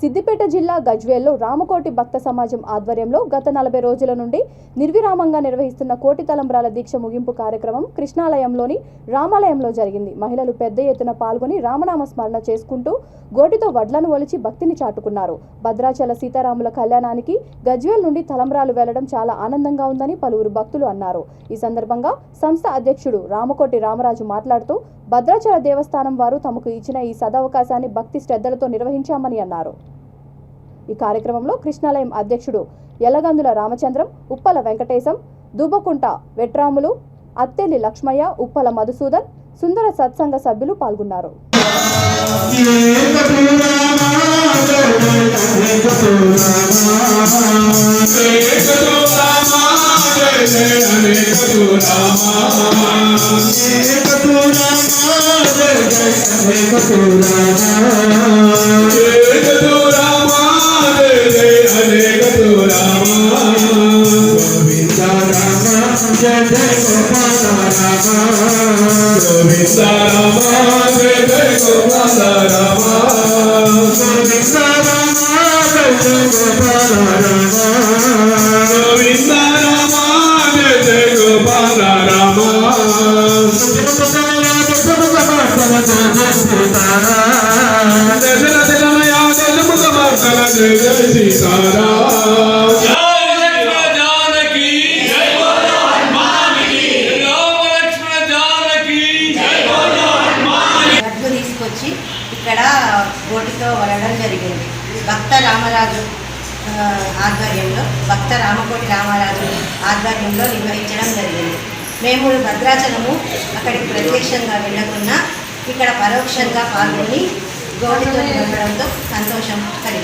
సిద్దిపేట జిల్లా గజ్వేల్లో రామకోటి భక్త సమాజం ఆధ్వర్యంలో గత 40 రోజుల నుండి నిర్విరామంగా నిర్వహిస్తున్న కోటి తలంబ్రాల దీక్ష ముగింపు కార్యక్రమం కృష్ణాలయంలోని రామాలయంలో జరిగింది. మహిళలు పెద్ద ఎత్తున పాల్గొని రామనామ స్మరణ చేసుకుంటూ గోటితో వడ్లను ఒలిచి భక్తిని చాటుకున్నారు. భద్రాచల సీతారాముల కళ్యాణానికి గజ్వేల్ నుండి తలంబ్రాలు వెళ్లడం చాలా ఆనందంగా ఉందని పలువురు భక్తులు అన్నారు. ఈ సందర్భంగా సంస్థ అధ్యక్షుడు రామకోటి రామరాజు మాట్లాడుతూ భద్రాచల దేవస్థానం వారు తమకు ఇచ్చిన ఈ సదవకాశాన్ని భక్తి శ్రద్ధలతో నిర్వహించామని అన్నారు. ఈ కార్యక్రమంలో కృష్ణాలయం అధ్యక్షుడు యలగందుల రామచంద్రం, ఉప్పల వెంకటేశం, దుబ్బకుంట వెట్రాములు, అత్తెల్లి లక్ష్మయ్య, ఉప్పల మధుసూదన్, సుందర సత్సంగ సభ్యులు పాల్గొన్నారు. తీసుకొచ్చి ఇక్కడ గోటితో వలడం జరిగింది. భక్త రామరాజు ఆధ్వర్యంలో, భక్త రామకోటి రామరాజు ఆధ్వర్యంలో నిర్వహించడం జరిగింది. మేము భద్రాచలము అక్కడికి ప్రత్యక్షంగా వెళ్ళకుండా ఇక్కడ పరోక్షంగా పాల్గొని గోటితో నిలబడంతో సంతోషం కలిగింది.